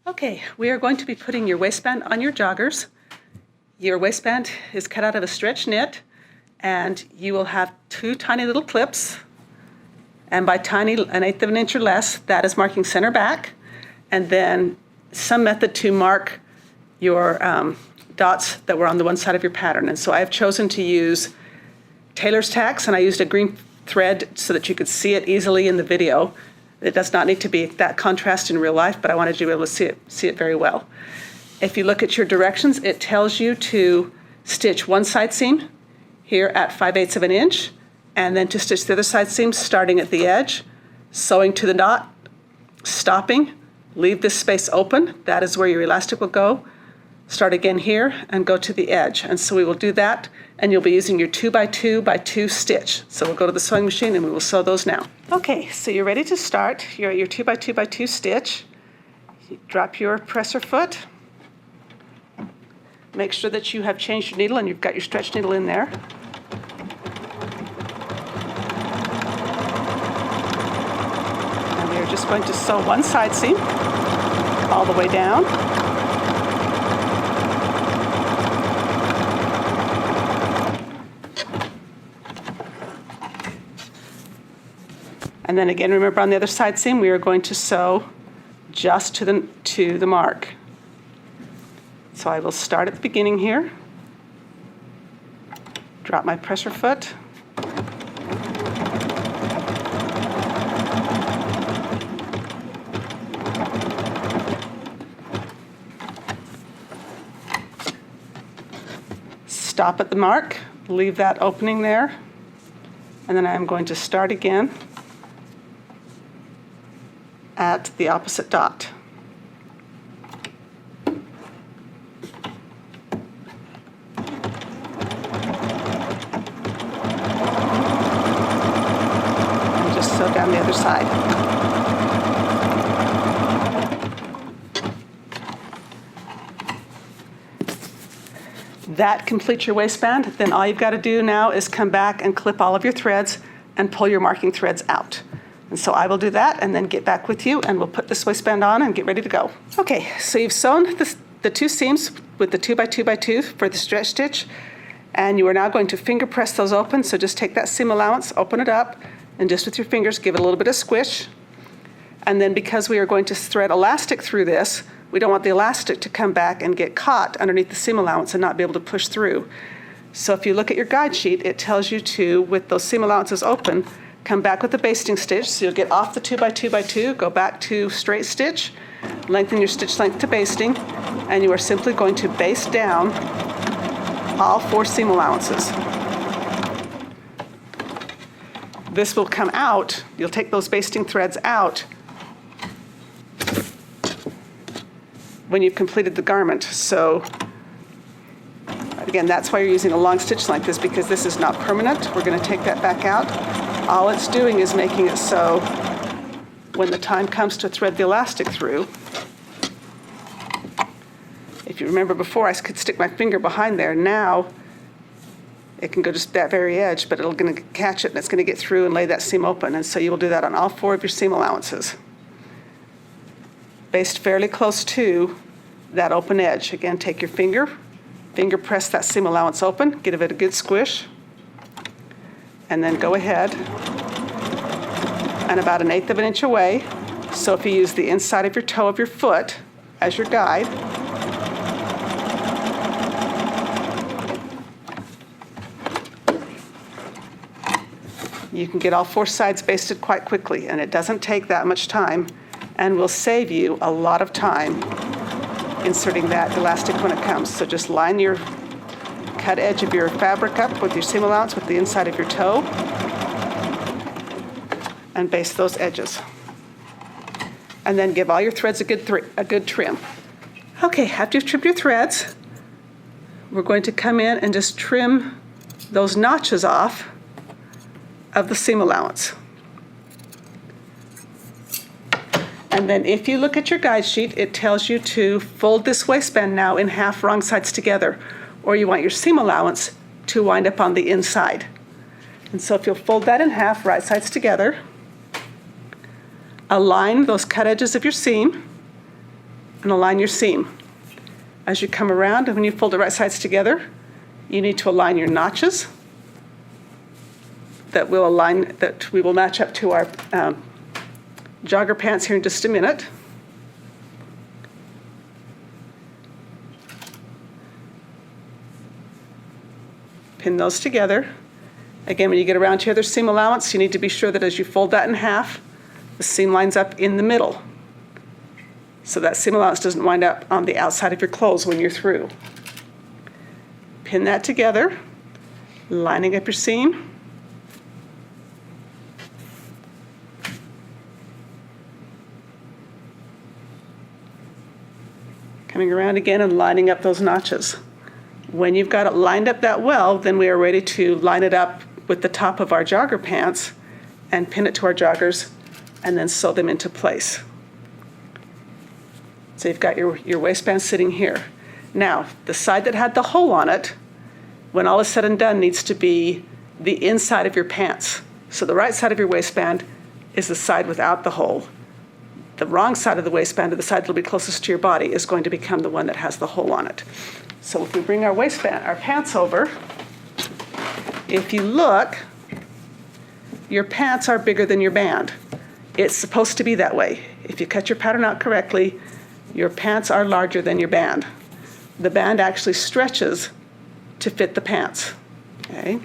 Okay, we are going to be putting your waistband on your joggers. Your waistband is cut out of a stretch knit, and you will have two tiny little clips, and by tiny, 1/8 of an inch or less, that is marking center back, and then some method to mark your dots that were on the one side of your pattern. And so I have chosen to use tailor's tacks, and I used a green thread so that you could see it easily in the video. It does not need to be that contrast in real life, but I wanted you to be able to see it very well. If you look at your directions, it tells you to stitch one side seam here at 5/8 of an inch, and then to stitch the other side seam starting at the edge, sewing to the knot, stopping, leave this space open. That is where your elastic will go. Start again here and go to the edge. And so we will do that, and you'll be using your 2x2x2 stitch. So we'll go to the sewing machine and we will sew those now. Okay, so you're ready to start. You're at your 2x2x2 stitch. You drop your presser foot. Make sure that you have changed your needle and you've got your stretch needle in there. And we are just going to sew one side seam all the way down. And then again, remember on the other side seam, we are going to sew just to the mark. So I will start at the beginning here, drop my presser foot, stop at the mark, leave that opening there, and then I'm going to start again at the opposite dot. And just sew down the other side. That completes your waistband. Then all you've got to do now is come back and clip all of your threads and pull your marking threads out. And so I will do that and then get back with you, and we'll put this waistband on and get ready to go. Okay, so you've sewn the two seams with the 2x2x2 for the stretch stitch, and you are now going to finger press those open. So just take that seam allowance, open it up, and just with your fingers give it a little bit of squish. And then because we are going to thread elastic through this, we don't want the elastic to come back and get caught underneath the seam allowance and not be able to push through. So if you look at your guide sheet, it tells you to, with those seam allowances open, come back with the basting stitch. So you'll get off the 2x2x2, go back to straight stitch, lengthen your stitch length to basting, and you are simply going to baste down all 4 seam allowances. This will come out, you'll take those basting threads out when you've completed the garment. So again, that's why you're using a long stitch length, is because this is not permanent. We're going to take that back out. All it's doing is making it so when the time comes to thread the elastic through, if you remember before, I could stick my finger behind there. Now it can go just that very edge, but it's going to catch it and it's going to get through and lay that seam open. And so you will do that on all 4 of your seam allowances. Baste fairly close to that open edge. Again, take your finger press that seam allowance open, give it a good squish, and then go ahead and about 1/8 of an inch away. So if you use the inside of your toe of your foot as your guide, you can get all 4 sides basted quite quickly, and it doesn't take that much time and will save you a lot of time inserting that elastic when it comes. So just line your cut edge of your fabric up with your seam allowance with the inside of your toe and baste those edges. And then give all your threads a good trim. Okay, after you've trimmed your threads, we're going to come in and just trim those notches off of the seam allowance. And then if you look at your guide sheet, it tells you to fold this waistband now in half wrong sides together, or you want your seam allowance to wind up on the inside. And so if you'll fold that in half, right sides together, align those cut edges of your seam, and align your seam. As you come around and when you fold the right sides together, you need to align your notches that we will match up to our jogger pants here in just a minute. Pin those together. Again, when you get around to your other seam allowance, you need to be sure that as you fold that in half, the seam lines up in the middle, so that seam allowance doesn't wind up on the outside of your clothes when you're through. Pin that together, lining up your seam. Coming around again and lining up those notches. When you've got it lined up that well, then we are ready to line it up with the top of our jogger pants and pin it to our joggers and then sew them into place. So you've got your waistband sitting here. Now, the side that had the hole on it, when all is said and done, needs to be the inside of your pants. So the right side of your waistband is the side without the hole. The wrong side of the waistband, or the side that will be closest to your body, is going to become the one that has the hole on it. So if we bring our pants over, if you look, your pants are bigger than your band. It's supposed to be that way. If you cut your pattern out correctly, your pants are larger than your band. The band actually stretches to fit the pants, okay?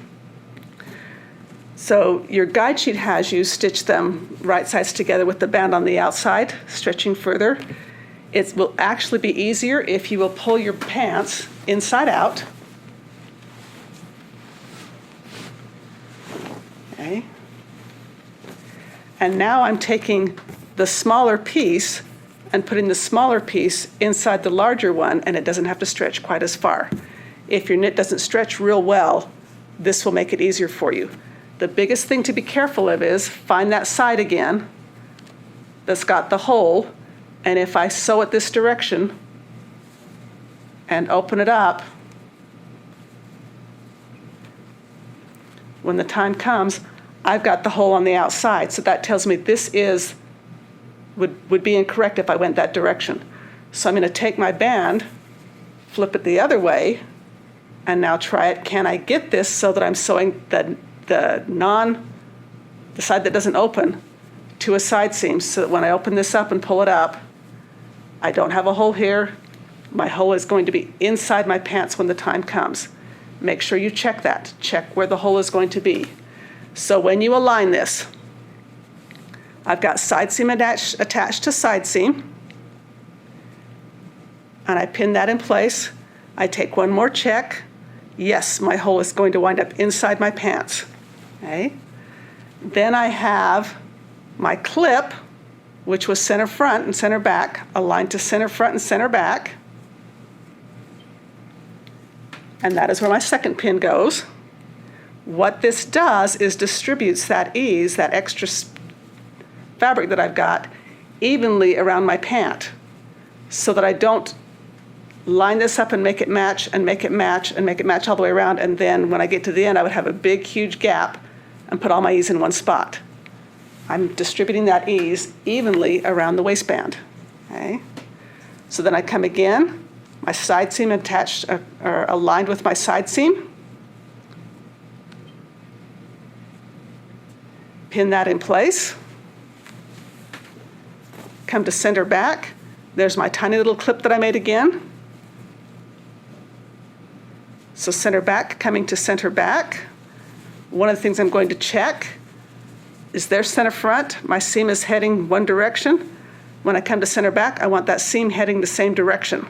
So your guide sheet has you stitch them right sides together with the band on the outside, stretching further. It will actually be easier if you will pull your pants inside out. Okay. And now I'm taking the smaller piece and putting the smaller piece inside the larger one, and it doesn't have to stretch quite as far. If your knit doesn't stretch real well, this will make it easier for you. The biggest thing to be careful of is find that side again that's got the hole, and if I sew it this direction and open it up, when the time comes, I've got the hole on the outside, so that tells me this would be incorrect if I went that direction. So I'm going to take my band, flip it the other way, and now try it. Can I get this so that I'm sewing the side that doesn't open to a side seam, so that when I open this up and pull it up, I don't have a hole here. My hole is going to be inside my pants when the time comes. Make sure you check that. Check where the hole is going to be. So when you align this, I've got side seam attached to side seam, and I pin that in place. I take one more check. Yes, my hole is going to wind up inside my pants. Okay. Then I have my clip, which was center front and center back, aligned to center front and center back. And that is where my second pin goes. What this does is distributes that ease, that extra fabric that I've got, evenly around my pant, so that I don't line this up and make it match and make it match and make it match all the way around, and then when I get to the end I would have a big huge gap and put all my ease in one spot. I'm distributing that ease evenly around the waistband. Okay? So then I come again, my side seam attached or aligned with my side seam, pin that in place, come to center back. There's my tiny little clip that I made again. So center back, coming to center back. One of the things I'm going to check is their center front. My seam is heading one direction. When I come to center back, I want that seam heading the same direction,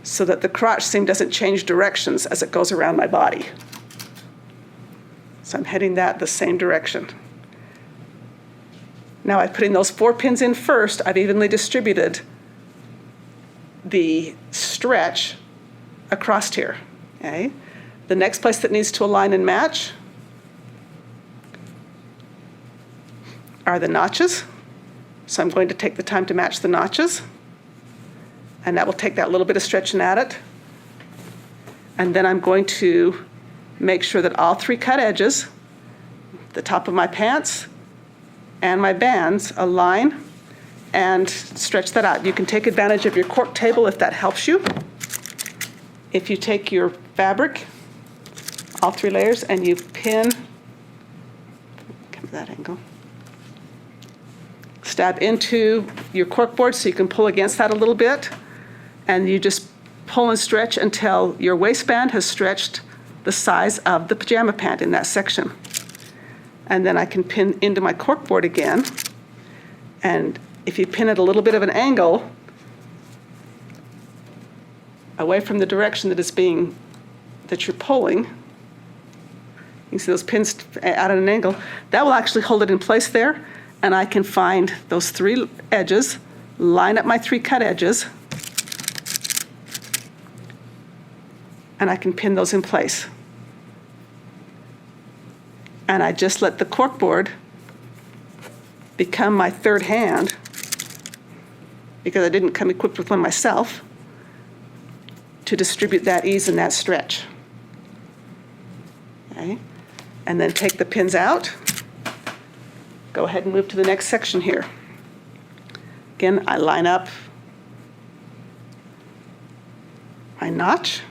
so that the crotch seam doesn't change directions as it goes around my body. So I'm heading that the same direction. Now I'm putting those 4 pins in first. I've evenly distributed the stretch across here. Okay? The next place that needs to align and match are the notches. So I'm going to take the time to match the notches, and that will take that little bit of stretching at it. And then I'm going to make sure that all 3 cut edges, the top of my pants and my bands, align, and stretch that out. You can take advantage of your cork table if that helps you. If you take your fabric, all 3 layers, and you pin, come to that angle, stab into your cork board so you can pull against that a little bit, and you just pull and stretch until your waistband has stretched the size of the pajama pant in that section. And then I can pin into my cork board again, and if you pin at a little bit of an angle, away from the direction that you're pulling, you can see those pins out at an angle, that will actually hold it in place there, and I can find those 3 edges, line up my 3 cut edges, and I can pin those in place. And I just let the cork board become my 3rd hand, because I didn't come equipped with one myself, to distribute that ease and that stretch. Okay? And then take the pins out. Go ahead and move to the next section here. Again, I line up my notch,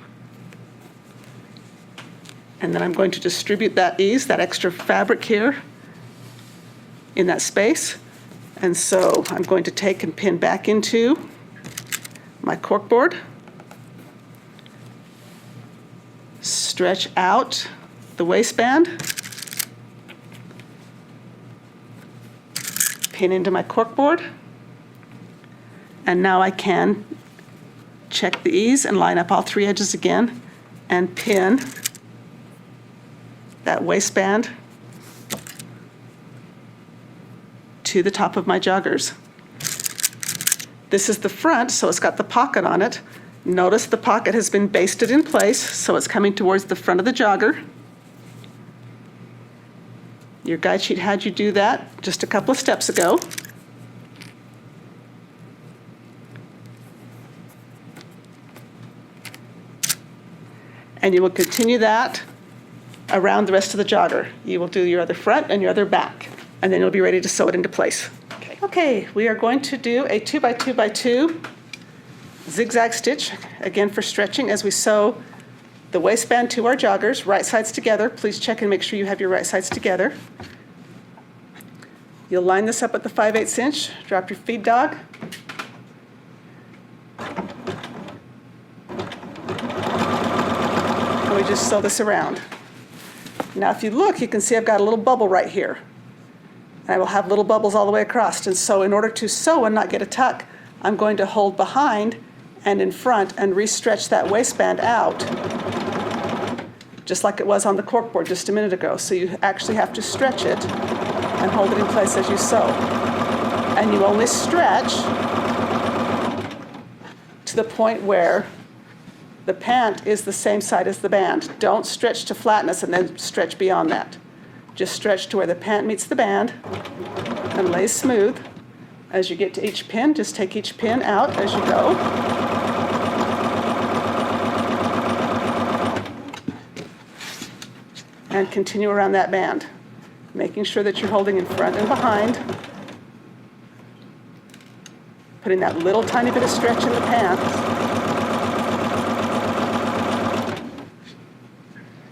and then I'm going to distribute that ease, that extra fabric here, in that space. And so I'm going to take and pin back into my cork board, stretch out the waistband, pin into my cork board, and now I can check the ease and line up all 3 edges again and pin that waistband to the top of my joggers. This is the front, so it's got the pocket on it. Notice the pocket has been basted in place, so it's coming towards the front of the jogger. Your guide sheet had you do that just a couple of steps ago. And you will continue that around the rest of the jogger. You will do your other front and your other back, and then you'll be ready to sew it into place. Okay, we are going to do a 2x2x2 zigzag stitch, again for stretching as we sew the waistband to our joggers, right sides together. Please check and make sure you have your right sides together. You'll line this up at the 5/8 inch, drop your feed dog. And we just sew this around. Now if you look, you can see I've got a little bubble right here. And I will have little bubbles all the way across. And so in order to sew and not get a tuck, I'm going to hold behind and in front and re-stretch that waistband out, just like it was on the cork board just a minute ago. So you actually have to stretch it and hold it in place as you sew. And you only stretch to the point where the pant is the same side as the band. Don't stretch to flatness and then stretch beyond that. Just stretch to where the pant meets the band and lays smooth. As you get to each pin, just take each pin out as you go. And continue around that band, making sure that you're holding in front and behind, putting that little tiny bit of stretch in the pant,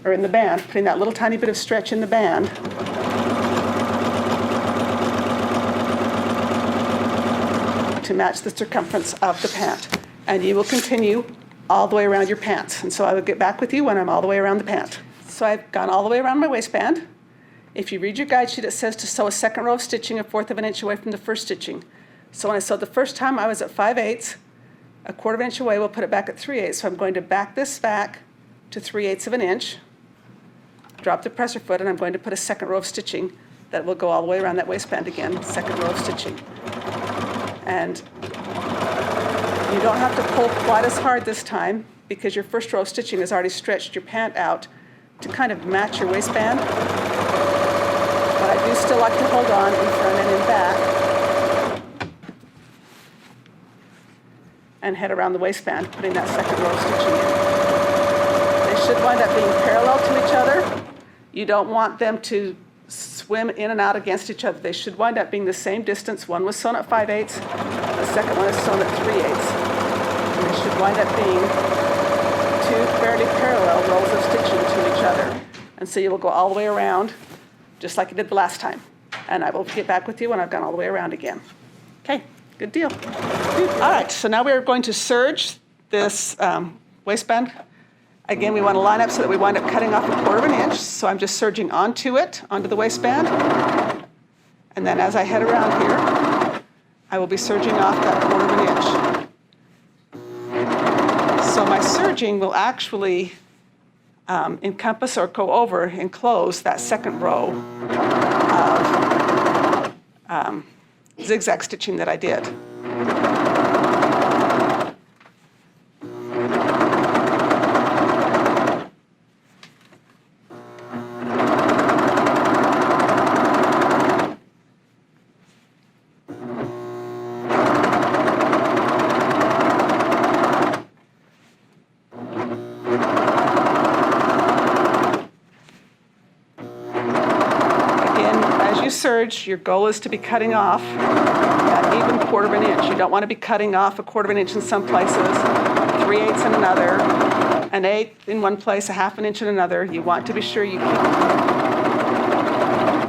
or in the band, putting that little tiny bit of stretch in the band, to match the circumference of the pant. And you will continue all the way around your pants. And so I will get back with you when I'm all the way around the pant. So I've gone all the way around my waistband. If you read your guide sheet, it says to sew a second row of stitching 1/4 of an inch away from the first stitching. So when I sewed the first time, I was at 5/8. 1/4 of an inch away, we'll put it back at 3/8. So I'm going to back this back to 3/8 of an inch, drop the presser foot, and I'm going to put a second row of stitching that will go all the way around that waistband again, second row of stitching. And you don't have to pull quite as hard this time because your first row of stitching has already stretched your pant out to kind of match your waistband. But I do still like to hold on in front and in back and head around the waistband, putting that second row of stitching in. They should wind up being parallel to each other. You don't want them to swim in and out against each other. They should wind up being the same distance. One was sewn at 5/8, the second one is sewn at 3/8. And they should wind up being two fairly parallel rows of stitching to each other. And so you will go all the way around, just like you did the last time. And I will get back with you when I've gone all the way around again. Okay, good deal. All right, so now we're going to serge this waistband. Again, we want to line up so that we wind up cutting off 1/4 inch. So I'm just serging onto it, onto the waistband. And then as I head around here, I will be serging off that 1/4 inch. So my serging will actually encompass or go over, enclose that second row of zigzag stitching that I did. Serge, your goal is to be cutting off that even 1/4 inch. You don't want to be cutting off 1/4 inch in some places, 3/8 in another, 1/8 in one place, 1/2 inch in another. You want to be sure you keep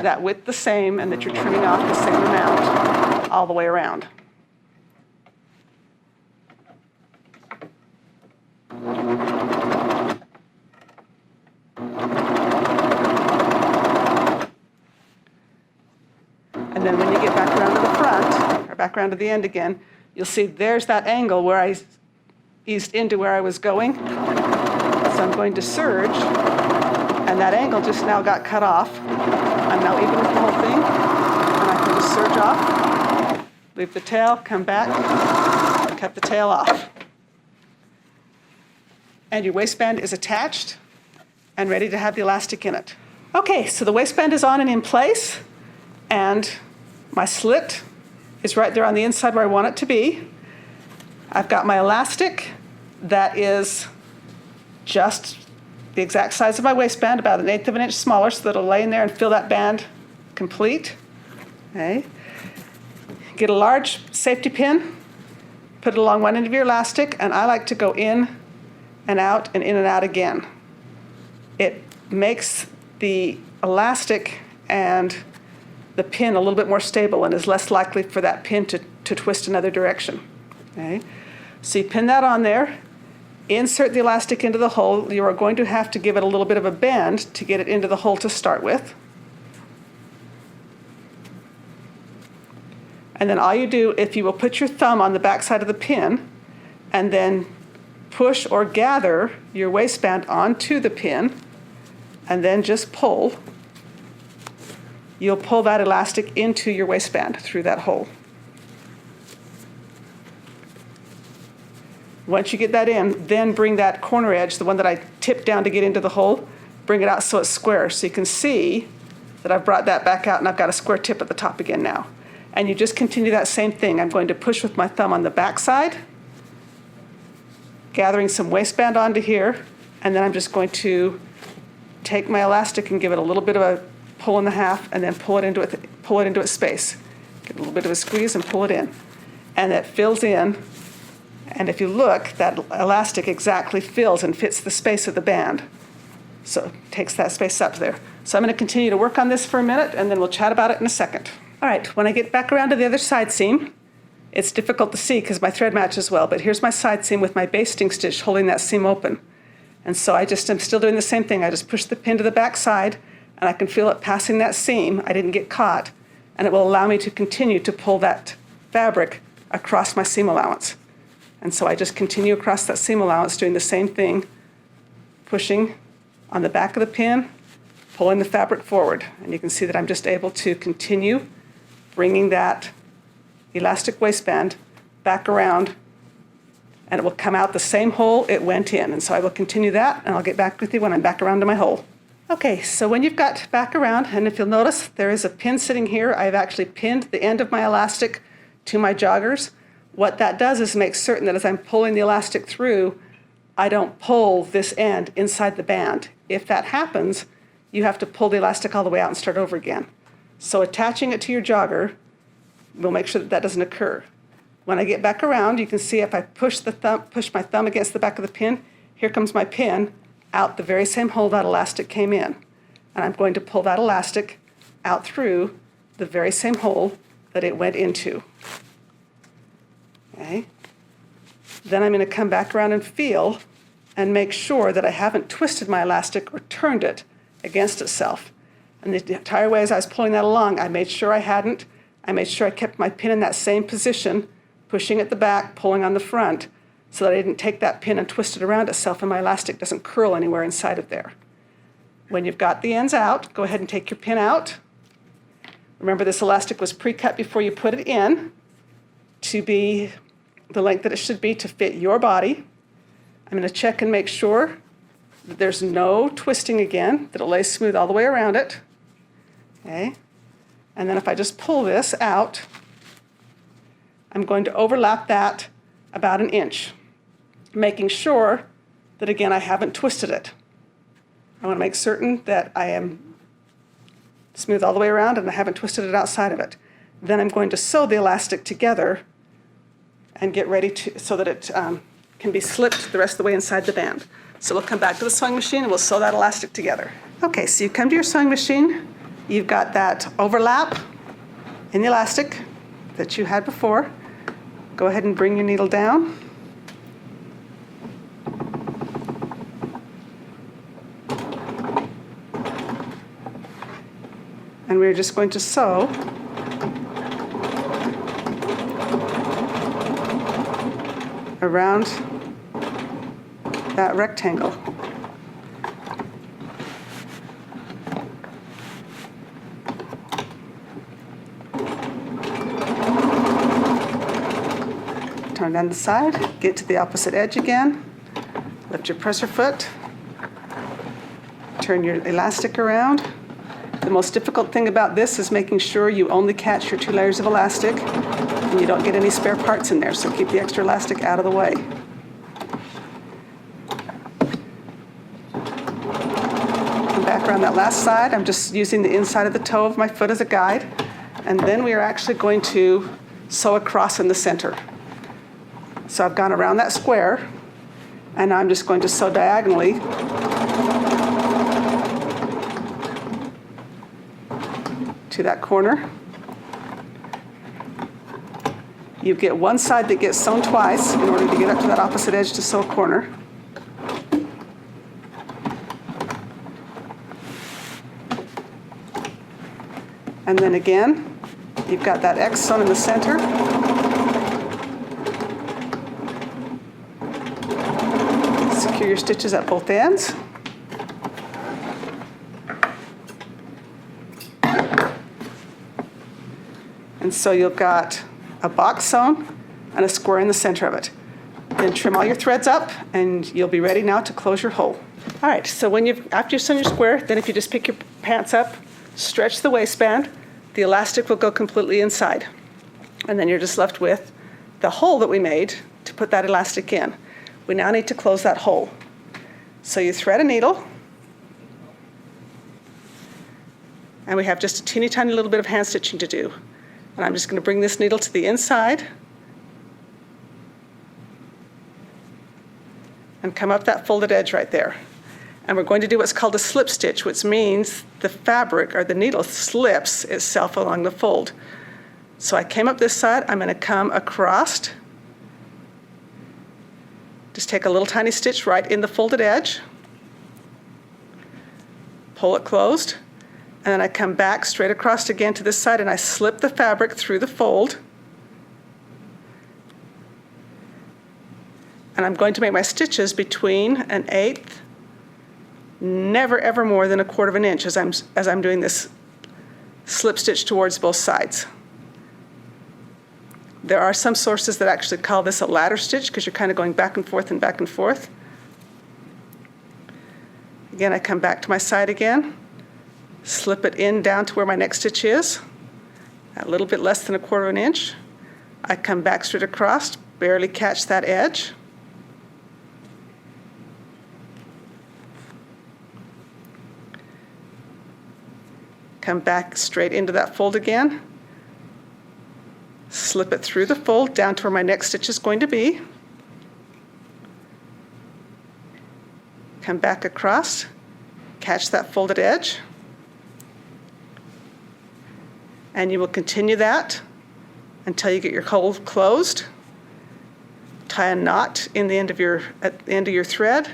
that width the same and that you're trimming off the same amount all the way around. And then when you get back around to the front, or back around to the end again, you'll see there's that angle where I eased into where I was going. So I'm going to serge, and that angle just now got cut off. I'm now even with the whole thing, and I can just serge off, leave the tail, come back, and cut the tail off. And your waistband is attached and ready to have the elastic in it. Okay, so the waistband is on and in place, and my slit is right there on the inside where I want it to be. I've got my elastic that is just the exact size of my waistband, about 1/8 of an inch smaller, so that it'll lay in there and fill that band complete. Okay. Get a large safety pin, put it along one end of your elastic, and I like to go in and out and in and out again. It makes the elastic and the pin a little bit more stable and is less likely for that pin to twist another direction. Okay? So you pin that on there, insert the elastic into the hole. You are going to have to give it a little bit of a bend to get it into the hole to start with. And then all you do, if you will put your thumb on the back side of the pin and then push or gather your waistband onto the pin and then just pull, you'll pull that elastic into your waistband through that hole. Once you get that in, then bring that corner edge, the one that I tipped down to get into the hole, bring it out so it's square. So you can see that I've brought that back out and I've got a square tip at the top again now. And you just continue that same thing. I'm going to push with my thumb on the back side, gathering some waistband onto here, and then I'm just going to take my elastic and give it a little bit of a pull in the half, and then pull it into its space. Get a little bit of a squeeze and pull it in. And that fills in, and if you look, that elastic exactly fills and fits the space of the band. So it takes that space up there. So I'm going to continue to work on this for a minute, and then we'll chat about it in a second. All right, when I get back around to the other side seam, it's difficult to see because my thread matches well, but here's my side seam with my basting stitch holding that seam open. And so I'm still doing the same thing. I just push the pin to the back side, and I can feel it passing that seam. I didn't get caught, and it will allow me to continue to pull that fabric across my seam allowance. And so I just continue across that seam allowance doing the same thing, pushing on the back of the pin, pulling the fabric forward. And you can see that I'm just able to continue bringing that elastic waistband back around, and it will come out the same hole it went in. And so I will continue that, and I'll get back with you when I'm back around to my hole. Okay, so when you've got back around, and if you'll notice, there is a pin sitting here. I've actually pinned the end of my elastic to my joggers. What that does is make certain that as I'm pulling the elastic through, I don't pull this end inside the band. If that happens, you have to pull the elastic all the way out and start over again. So attaching it to your jogger will make sure that that doesn't occur. When I get back around, you can see if I push my thumb against the back of the pin, here comes my pin out the very same hole that elastic came in. And I'm going to pull that elastic out through the very same hole that it went into. Okay. Then I'm going to come back around and feel and make sure that I haven't twisted my elastic or turned it against itself. And the entire way as I was pulling that along, I made sure I hadn't. I made sure I kept my pin in that same position, pushing at the back, pulling on the front, so that I didn't take that pin and twist it around itself and my elastic doesn't curl anywhere inside of there. When you've got the ends out, go ahead and take your pin out. Remember, this elastic was pre-cut before you put it in to be the length that it should be to fit your body. I'm going to check and make sure that there's no twisting again, that it lays smooth all the way around it. Okay. And then if I just pull this out, I'm going to overlap that about 1 inch, making sure that, again, I haven't twisted it. I want to make certain that I am smooth all the way around and I haven't twisted it outside of it. Then I'm going to sew the elastic together and get ready so that it can be slipped the rest of the way inside the band. So we'll come back to the sewing machine and we'll sew that elastic together. Okay, so you come to your sewing machine, you've got that overlap in the elastic that you had before. Go ahead and bring your needle down. And we're just going to sew around that rectangle. Turn down the side, get to the opposite edge again, lift your presser foot, turn your elastic around. The most difficult thing about this is making sure you only catch your 2 layers of elastic and you don't get any spare parts in there, so keep the extra elastic out of the way. Come back around that last side. I'm just using the inside of the toe of my foot as a guide, and then we are actually going to sew across in the center. So I've gone around that square, and I'm just going to sew diagonally to that corner. You get one side that gets sewn twice in order to get up to that opposite edge to sew a corner. And then again, you've got that X sewn in the center. Secure your stitches at both ends. And so you've got a box sewn and a square in the center of it. Then trim all your threads up and you'll be ready now to close your hole. All right, so after you've sewn your square, then if you just pick your pants up, stretch the waistband, the elastic will go completely inside. And then you're just left with the hole that we made to put that elastic in. We now need to close that hole. So you thread a needle, and we have just a teeny tiny little bit of hand stitching to do. And I'm just going to bring this needle to the inside and come up that folded edge right there. And we're going to do what's called a slip stitch, which means the fabric or the needle slips itself along the fold. So I came up this side, I'm going to come across, just take a little tiny stitch right in the folded edge, pull it closed, and then I come back straight across again to this side and I slip the fabric through the fold. And I'm going to make my stitches between 1/8, never ever more than 1/4 inch as I'm doing this slip stitch towards both sides. There are some sources that actually call this a ladder stitch because you're kind of going back and forth and back and forth. Again, I come back to my side again, slip it in down to where my next stitch is, a little bit less than 1/4 inch. I come back straight across, barely catch that edge. come back straight into that fold again, slip it through the fold down to where my next stitch is going to be, come back across, catch that folded edge, and you will continue that until you get your hole closed. Tie a knot in the end of at the end of your thread,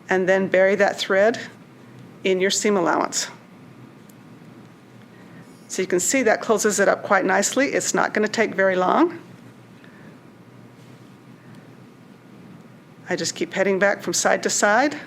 and then bury that thread in your seam allowance. So you can see that closes it up quite nicely. It's not going to take very long. I just keep heading back from side to side.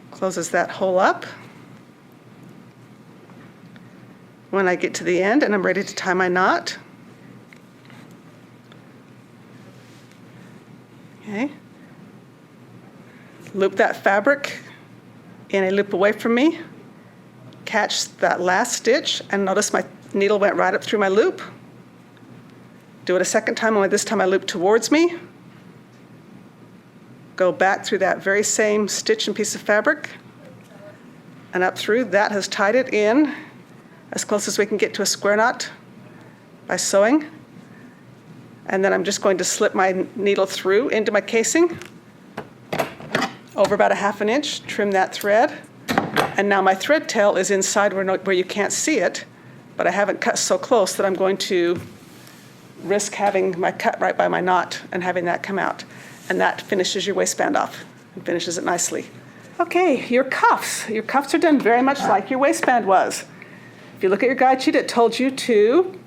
Closes that hole up. When I get to the end and I'm ready to tie my knot, okay, loop that fabric in a loop away from me, catch that last stitch, and notice my needle went right up through my loop. Do it a second time, only this time I loop towards me. Go back through that very same stitch and piece of fabric and up through. That has tied it in as close as we can get to a square knot by sewing. And then I'm just going to slip my needle through into my casing over about 1/2 inch, trim that thread. And now my thread tail is inside where you can't see it, but I haven't cut so close that I'm going to risk having my cut right by my knot and having that come out. And that finishes your waistband off and finishes it nicely. Okay, your cuffs. Your cuffs are done very much like your waistband was. If you look at your guide sheet, it told you to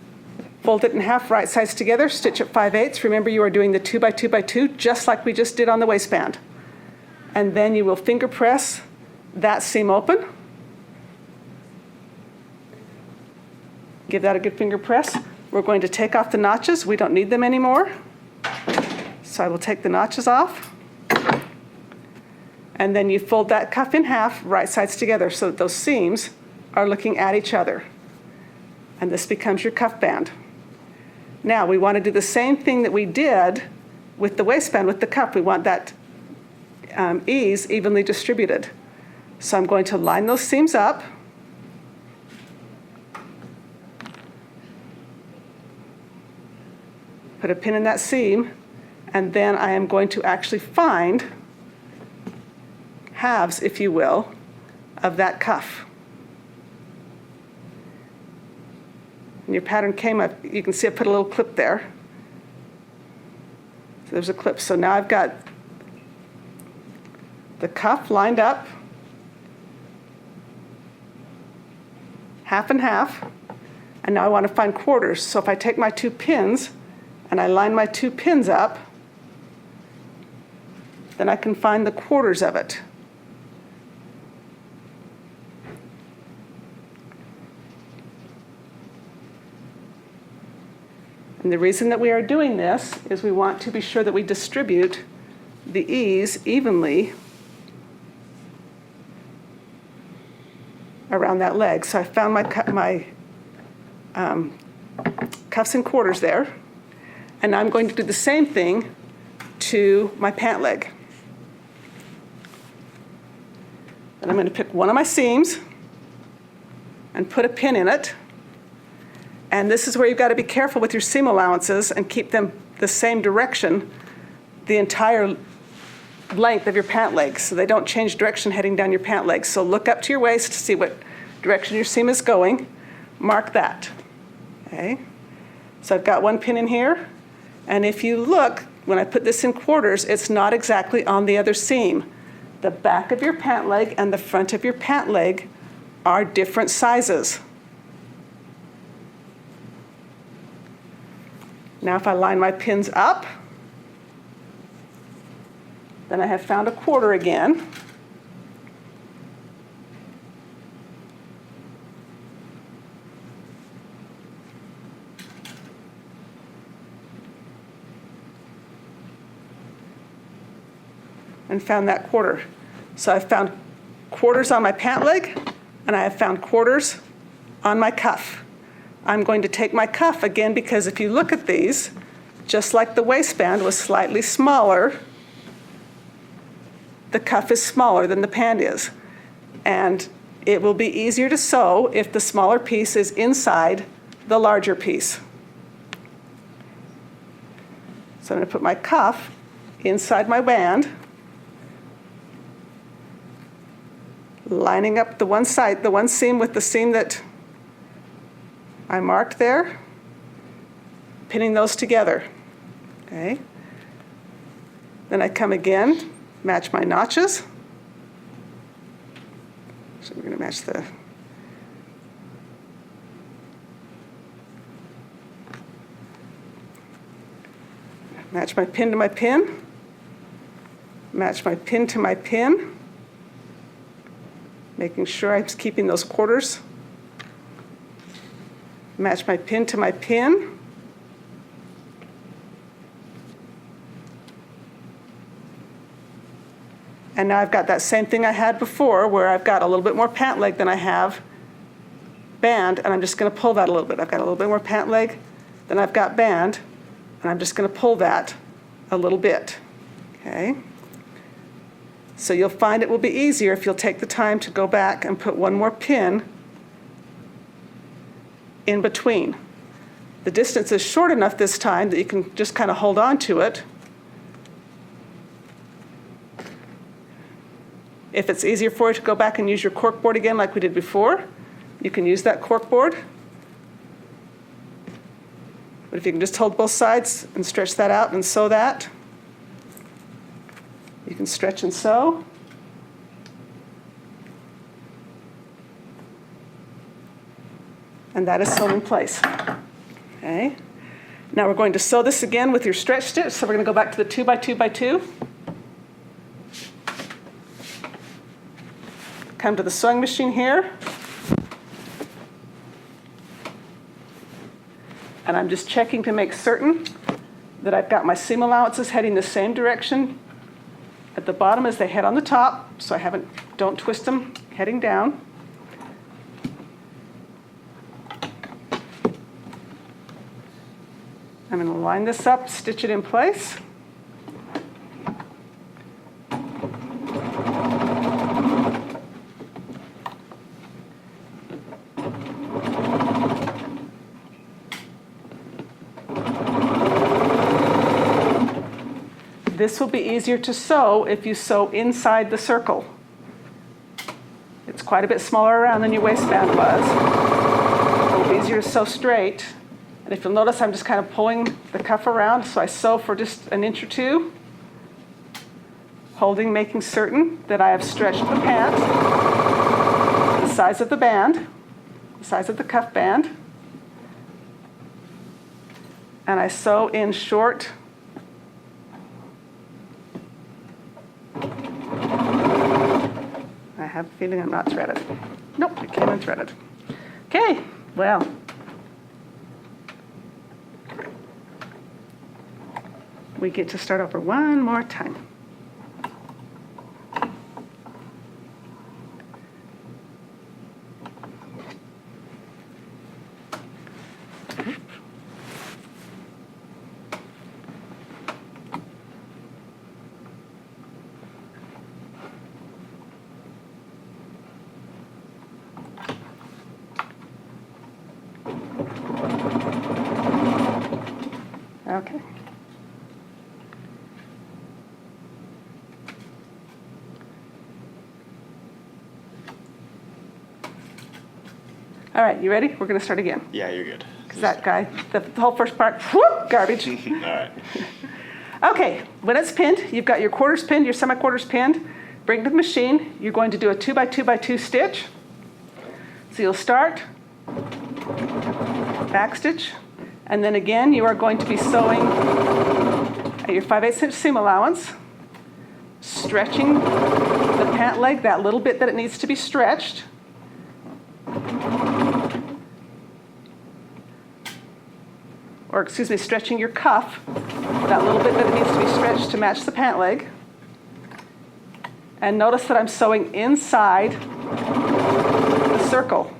fold it in half, right sides together, stitch at 5/8. Remember, you are doing the 2 by 2 by 2, just like we just did on the waistband. And then you will finger press that seam open. Give that a good finger press. We're going to take off the notches. We don't need them anymore. So I will take the notches off. And then you fold that cuff in half, right sides together, so that those seams are looking at each other. And this becomes your cuff band. Now we want to do the same thing that we did with the waistband, with the cuff. We want that ease evenly distributed. So I'm going to line those seams up. Put a pin in that seam. And then I am going to actually find halves, if you will, of that cuff. And your pattern came up, you can see I put a little clip there. So there's a clip. So now I've got the cuff lined up, half and half, and now I want to find quarters. So if I take my 2 pins and I line my 2 pins up, then I can find the quarters of it. And the reason that we are doing this is we want to be sure that we distribute the ease evenly around that leg. So I found my cuffs and quarters there, and I'm going to do the same thing to my pant leg. And I'm going to pick one of my seams and put a pin in it. And this is where you've got to be careful with your seam allowances and keep them the same direction the entire length of your pant leg, so they don't change direction heading down your pant leg. So look up to your waist to see what direction your seam is going. Mark that. Okay. So I've got one pin in here. And if you look, when I put this in quarters, it's not exactly on the other seam. The back of your pant leg and the front of your pant leg are different sizes. Now if I line my pins up, then I have found a quarter again. And found that quarter. So I've found quarters on my pant leg, and I have found quarters on my cuff. I'm going to take my cuff again, because if you look at these, just like the waistband was slightly smaller, the cuff is smaller than the pant is. And it will be easier to sew if the smaller piece is inside the larger piece. So I'm going to put my cuff inside my band, lining up the one side, the one seam with the seam that I marked there, pinning those together. Okay. Then I come again, match my notches. So we're going to match the match my pin to my pin, match my pin to my pin, making sure I'm keeping those quarters, match my pin to my pin, and now I've got that same thing I had before, where I've got a little bit more pant leg than I have band, and I'm just going to pull that a little bit. I've got a little bit more pant leg than I've got band, and I'm just going to pull that a little bit. Okay? So you'll find it will be easier if you'll take the time to go back and put one more pin in between. The distance is short enough this time that you can just kind of hold on to it. If it's easier for you to go back and use your cork board again like we did before, you can use that cork board. But if you can just hold both sides and stretch that out and sew that, you can stretch and sew. And that is sewn in place. Okay. Now we're going to sew this again with your stretch stitch. So we're going to go back to the 2 by 2 by 2. Come to the sewing machine here. And I'm just checking to make certain that I've got my seam allowances heading the same direction at the bottom as they head on the top, so don't twist them heading down. I'm going to line this up, stitch it in place. This will be easier to sew if you sew inside the circle. It's quite a bit smaller around than your waistband was. It'll be easier to sew straight. And if you'll notice, I'm just kind of pulling the cuff around, so I sew for just an inch or two, holding, making certain that I have stretched the pant, the size of the band, the size of the cuff band, and I sew in short. I have a feeling I'm not threaded. Nope, it came unthreaded. Okay, well. We get to start over one more time. Okay. All right, you ready? We're going to start again. Yeah, you're good. Because that guy, the whole first part, whoop, garbage. All right. Okay, when it's pinned, you've got your quarters pinned, your semi-quarters pinned. Bring to the machine. You're going to do a 2 by 2 by 2 stitch. So you'll start, back stitch, and then again you are going to be sewing at your 5/8 inch seam allowance, stretching the pant leg that little bit that it needs to be stretched. Or excuse me, stretching your cuff, that little bit that it needs to be stretched to match the pant leg. And notice that I'm sewing inside the circle.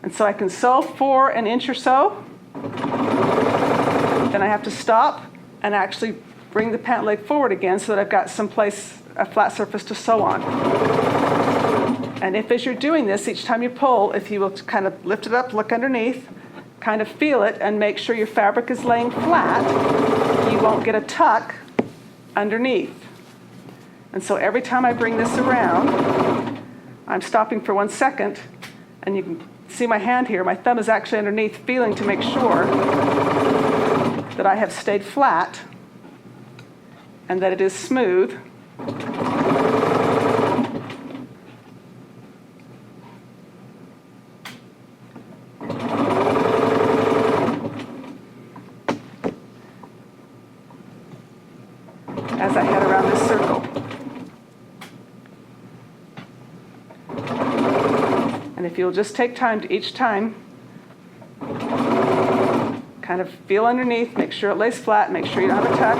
And so I can sew for an inch or so. Then I have to stop and actually bring the pant leg forward again so that I've got a flat surface to sew on. And if as you're doing this, each time you pull, if you will kind of lift it up, look underneath, kind of feel it, and make sure your fabric is laying flat, you won't get a tuck underneath. And so every time I bring this around, I'm stopping for 1 second, and you can see my hand here. My thumb is actually underneath, feeling to make sure that I have stayed flat and that it is smooth. As I head around this circle. And if you'll just take time to each time kind of feel underneath, make sure it lays flat, make sure you don't have a tuck,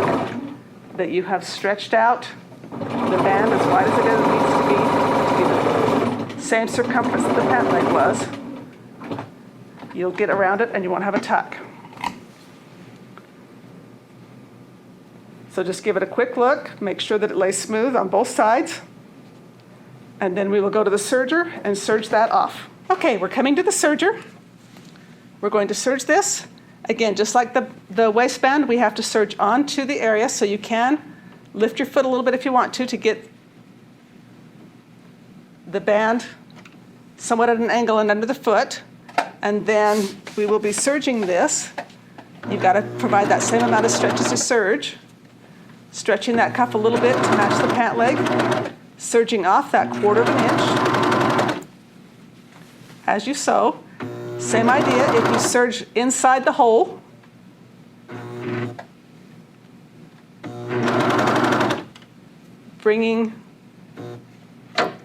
that you have stretched out the band as wide as it needs to be the same circumference that the pant leg was. You'll get around it and you won't have a tuck. So just give it a quick look, make sure that it lays smooth on both sides, and then we will go to the serger and serge that off. Okay, we're coming to the serger. We're going to serge this. Again, just like the waistband, we have to serge onto the area, so you can lift your foot a little bit if you want to get the band somewhat at an angle and under the foot. And then we will be serging this. You've got to provide that same amount of stretch as you serge. Stretching that cuff a little bit to match the pant leg, serging off that 1/4 inch as you sew. Same idea, if you serge inside the hole, bringing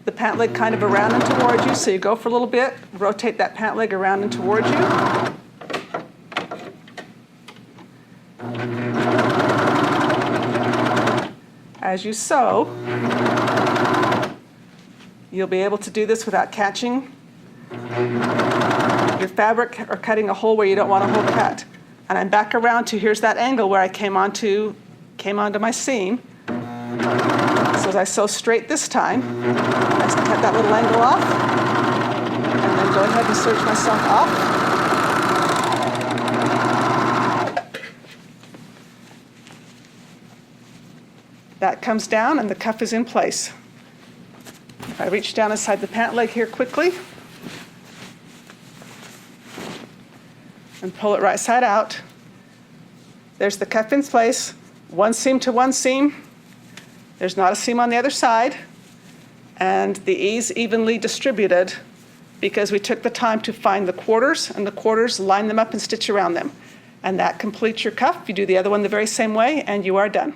the pant leg kind of around and towards you, so you go for a little bit, rotate that pant leg around and towards you. As you sew, you'll be able to do this without catching your fabric or cutting a hole where you don't want a hole cut. And I'm back around to, here's that angle where I came onto my seam. So as I sew straight this time, I just cut that little angle off, and then go ahead and serge myself off. That comes down and the cuff is in place. If I reach down inside the pant leg here quickly and pull it right side out, there's the cuff in place, one seam to one seam. There's not a seam on the other side, and the ease evenly distributed because we took the time to find the quarters, and the quarters, line them up and stitch around them. And that completes your cuff. You do the other one the very same way, and you are done.